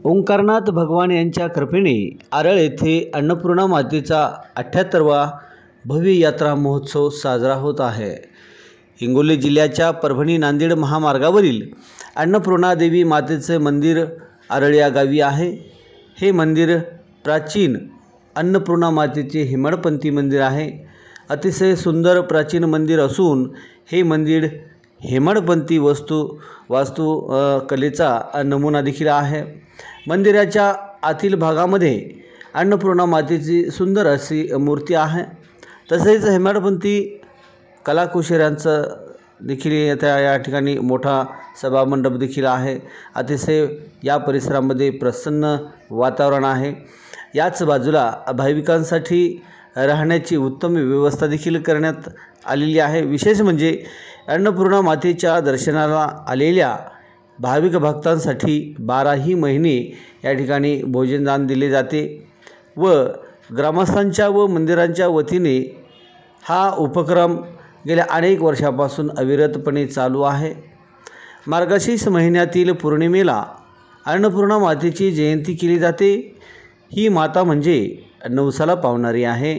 ओंकारनाथ भगवान यांच्या कृपेने आरळ येथे अन्नपूर्णा मातेचा 78वा भव्य यात्रा महोत्सव साजरा होत आहे। हिंगोली जिल्ह्याच्या परभणी नांदेड महामार्गावरील अन्नपूर्णा देवी मातेचे मंदिर आरळ या गावी आहे। हे मंदिर प्राचीन अन्नपूर्णा मातेचे हेमाडपंथी मंदिर आहे। अतिशय सुंदर प्राचीन मंदिर असून हे मंदिर हेमाडपंथी वास्तुकलेचा नमुना देखील आहे। मंदिराच्या आतील भागामध्ये अन्नपूर्णा मातेची सुंदर अशी मूर्ती आहे। तसेच हेमाडपंथी कलाकुशऱ्यांचा देखील या ठिकाणी मोठा सभामंडप देखील आहे। अतिशय या परिसरामध्ये प्रसन्न वातावरण आहे। याच बाजूला भाविकांसाठी राहण्याची उत्तम व्यवस्था देखील करण्यात आलेली आहे। विशेष म्हणजे अन्नपूर्णा मातेच्या दर्शनाला आलेल्या भाविक भक्तांसाठी 12ही महिने या ठिकाणी भोजनदान दिले जाते व ग्रामस्थांच्या व मंदिरांच्या वतीने हा उपक्रम गेल्या अनेक वर्षापासून अविरतपणे चालू आहे। मार्गशीर्ष महिन्यातील पौर्णिमेला अन्नपूर्णा मातेची जयंती केली जाते। ही माता म्हणजे नवसाला पावणारी आहे।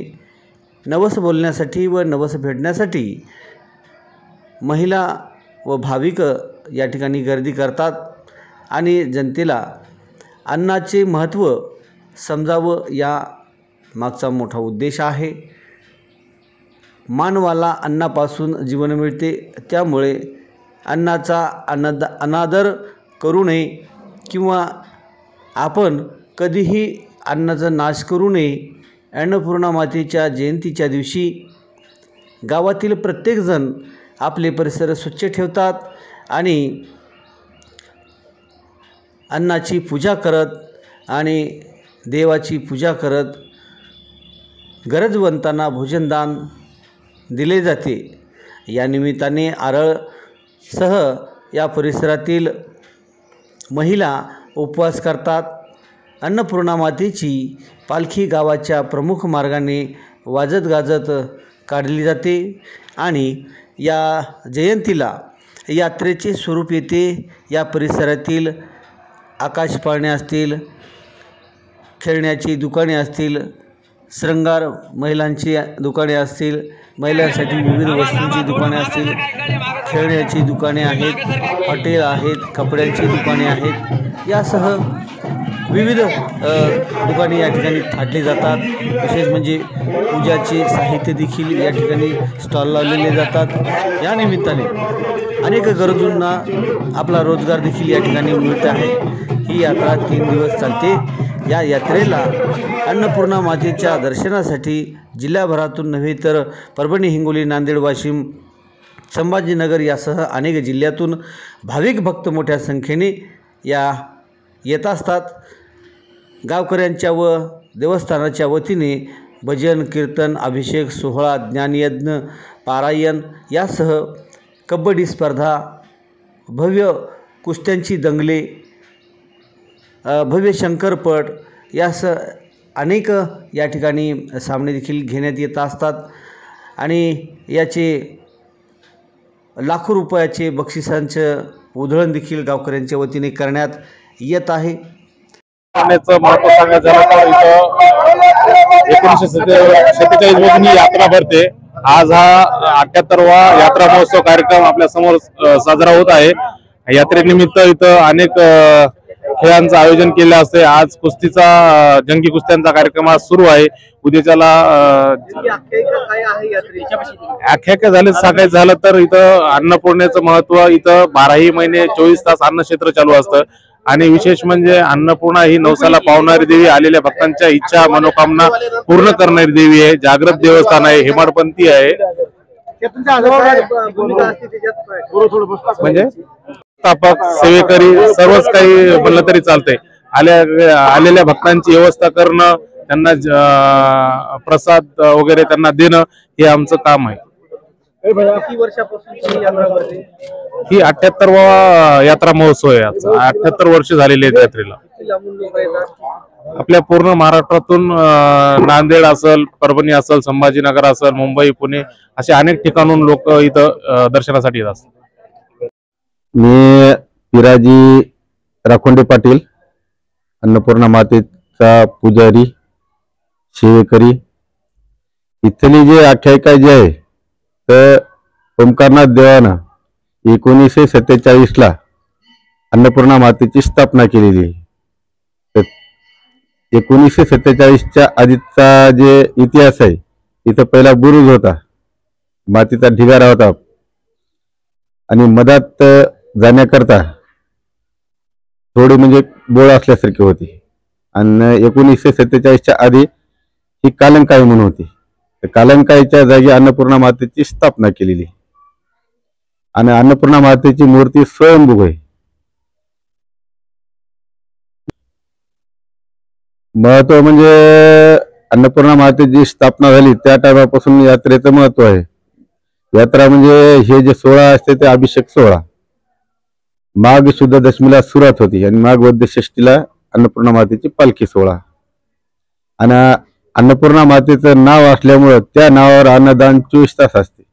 नवस बोलण्यासाठी व नवस फेडण्यासाठी महिला व भाविक या ठिकाणी गर्दी करतात आणि जनतेला अन्नाचे महत्त्व समजावं या मागचा मोठा उद्देश आहे। मानवाला अन्नापासून जीवन मिळते, त्यामुळे अन्नाचा अनादर करू नये किंवा आपण कधीही अन्नाचा नाश करू नये। अन्नपूर्णा मातेच्या जयंतीच्या दिवशी गावातील प्रत्येकजण आपले परिसर स्वच्छ ठेवतात आणि अन्नाची पूजा करत आणि देवाची पूजा करत गरजवंतांना भोजनदान दिले जाते। या निमित्ताने आरळसह या परिसरातील महिला उपवास करतात। अन्नपूर्णा मातेची पालखी गावाच्या प्रमुख मार्गाने वाजत गाजत काढली जाते आणि या जयंतीला यात्रेचे स्वरूप येते। या परिसरातील आकाशपाळण्या असतील, खेळण्याची दुकाने असतील, श्रंगार महिलांची दुकाने असतील, महिलांसाठी विविध वस्तूंची दुकाने असतील, खेळण्याची दुकाने आहेत, हॉटेल आहेत, कपड्यांची दुकाने आहेत, यासह विविध दुकाने या ठिकाणी थाटली जातात। विशेष म्हणजे पूजाचे साहित्य देखील या ठिकाणी स्टॉल लावलेले जातात। या निमित्ताने अनेक गरजूंना आपला रोजगार देखील या ठिकाणी मिळत आहे। ही यात्रा 3 दिवस चालते। या यात्रेला अन्नपूर्णा मातेच्या दर्शनासाठी जिल्ह्याभरातून नव्हे तर परभणी, हिंगोली, नांदेड, वाशिम, संभाजीनगर यासह अनेक जिल्ह्यातून भाविक भक्त मोठ्या संख्येने येत असतात। गावकऱ्यांच्या व देवस्थानाच्या वतीने भजन, कीर्तन, अभिषेक सोहळा, ज्ञानयज्ञ, पारायण यासह कबड्डी स्पर्धा, भव्य कुस्त्यांची दंगले, भव्य शंकरपट यासह अनेक या ठिकाणी सामने देखील घेण्यात येत असतात आणि याचे लाखो रुपयाचे बक्षिसांचं उधळण देखील गावकऱ्यांच्या वतीने करण्यात येत आहे। महत्व सांगायचं झालं तर इथं 1947 पासून ही यात्रा भरते। आज हा 78वा यात्रा महोत्सव कार्यक्रम आपल्या समोर साजरा होत आहे। यात्रेनिमित्त इथं अनेक खेळांचं आयोजन केले असते। आज कुस्तीचा जंगी कुस्त्यांचा कार्यक्रम आज सुरू आहे। उद्याच्याला आख्यायिका झाले सांगायचं झालं तर इथं अन्नपूर्णेचं महत्व, इथं 12ही महिने 24 तास अन्नक्षेत्र चालू असतं आणि विशेष म्हणजे अन्नपूर्णा ही नवसाला पावणारी देवी, आलेल्या भक्तांच्या इच्छा मनोकामना पूर्ण करणारी देवी आहे। जागृत देवस्थान आहे, हेमाडपंथी आहे। म्हणजे स्थापक, सेवेकरी सर्वच काही म्हणलं तरी चालतंय। आलेल्या भक्तांची व्यवस्था करणं, त्यांना प्रसाद वगैरे त्यांना देणं हे आमचं काम आहे। ही 78वा यात्रा महोत्सव आहे। 78 वर्ष झालेली आहेत यात्रेला। आपल्या पूर्ण महाराष्ट्रातून नांदेड असेल, परभणी असेल, संभाजीनगर असेल, मुंबई, पुणे असे अनेक ठिकाणून लोक इथं दर्शनासाठी येत असतात। मी पिराजी राखोंडे पाटील, अन्नपूर्णा मातेचा पुजारी सेवेकरी इथली जे आख्यायिका जी आहे तर ओंकारनाथ देवानं 1947 ला अन्नपूर्णा मातेची स्थापना केलेली आहे. तर 1947च्या आधीचा जे इतिहास आहे तिथं पहिला बुरुज होता, मातीचा ढिगारा होता आणि मधात जाण्याकरता थोडी म्हणजे बोळ असल्यासारखी होती. आणि 1947च्या आधी ही कालंकाई म्हणून होती. तर कालंकाईच्या जागी अन्नपूर्णा मातेची स्थापना केलेली आणि अन्नपूर्णा मातेची मूर्ती स्वयंभू आहे. महत्व म्हणजे अन्नपूर्णा मातेची स्थापना झाली त्या टायमापासून यात्रेचं महत्व आहे. यात्रा म्हणजे हे जे सोहळा असते ते अभिषेक सोहळा माघ शुद्ध दशमीला सुरुवात होती आणि माघ वद्य षष्टीला अन्नपूर्णा मातेची पालखी सोहळा. आणि अन्नपूर्णा मातेचं नाव असल्यामुळं त्या नावावर अन्नदान 24 तास असते.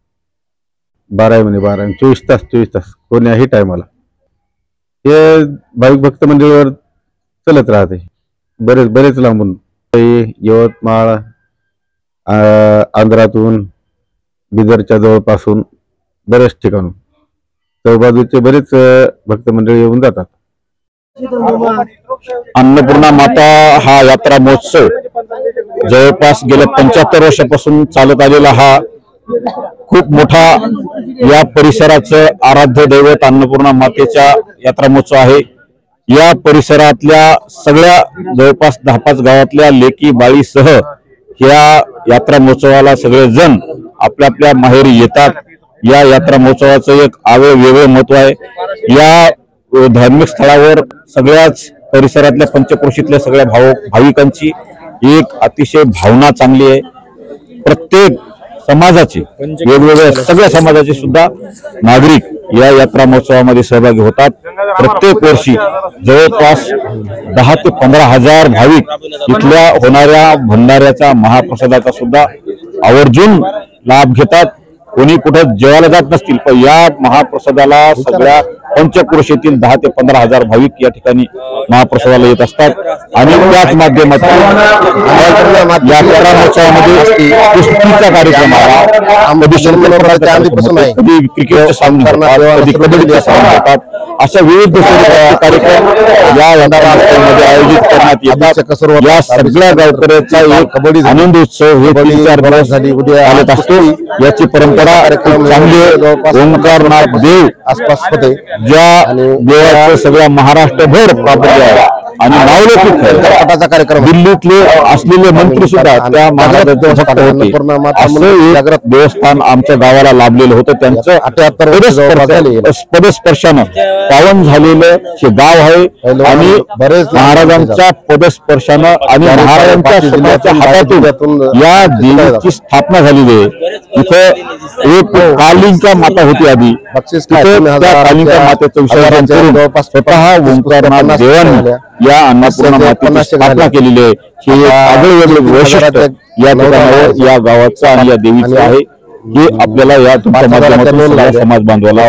12 महिने 12 24 तास कोण्याही टायमाला हे भाविक भक्त मंडळीवर चलत राहते. बरेच लांबून यवतमाळ, आंध्रातून, बिदरच्या जवळपासून बऱ्याच ठिकाणून चौबाजूचे बरेच भक्त मंडळी येऊन जातात. अन्नपूर्णा माता हा यात्रा महोत्सव जवळपास गेल्या 75 वर्षापासून चालत आलेला हा खूप मोठा या परिसराचं आराध्य दैवत अन्नपूर्णा मातेच्या यात्रा महोत्सव आहे. या परिसरातल्या सगळ्या जवळपास 10-5 गावातल्या लेकी बाळीसह या यात्रा महोत्सवाला सगळे जण आपल्या आपल्या माहेरी येतात. या यात्रा महोत्सवाचं एक वेगळं महत्व आहे. या धार्मिक स्थळावर सगळ्याच परिसरातल्या पंचक्रोशीतल्या सगळ्या भाविकांची एक अतिशय भावना चांगली आहे. प्रत्येक समाजाचे वेगवेगळ्या सगळ्या समाजाचे सुद्धा नागरिक या यात्रा महोत्सवामध्ये सहभागी होतात. प्रत्येक वर्षी जवळपास 10 ते 15 हजार भाविक इथल्या होणाऱ्या भंडाऱ्याचा महाप्रसादाचा सुद्धा आवर्जून लाभ घेतात. कोणी कुठं जेवायला जात नसतील पण या महाप्रसादाला सगळ्या पंचक्रोशीतील 10 ते 15 हजार भाविक या ठिकाणी महाप्रसादाला येत असतात. आणि त्याच माध्यमातून या यात्रा महोत्सवामध्ये कुस्तीचा कार्यक्रम आला, कधी कधी क्रिकेटचे सामने होतात, कधी कबड्डीचे सामने होतात. अशा विविध कार्यक्रम या यात्रा महोत्सवामध्ये आयोजित करण्यात येतात. या सगळ्या गावकऱ्याचा एक आनंद उत्सव हे 3-4 दिवस चालत असतो. याची परंपरा चांगली ओंकारनाथ देव आसपास होते, ज्या देवाचं सगळ्या महाराष्ट्रभर प्राबल्य आहे आणि नावलौकिक कार्यक्रम. दिल्लीतले असलेले मंत्री सुद्धा त्या महाराजांच्या भक्त होते. असं एक देवस्थान आमच्या गावाला लाभलेलं होतं. त्यांचं पदस्पर्शानं पावन झालेलं हे गाव आहे आणि महाराजांच्या पदस्पर्शानं आणि महाराजांच्या स्वतःच्या हातातून या देवीची स्थापना झालेली आहे. इथं एक कालिंका माता होती आधी, त्या कालिंका मातेचं विसर्जन करून स्वतः ओंकारनाथ देवांनी या अन्नपूर्णा मातेची स्थापना केलेली आहे. हे वेगवेगळे वैशिष्ट्य या ठिकाणावर या गावाचं आणि या देवीचं आहे. हे आपल्याला या तुमच्या माध्यमातून समाज बांधवाला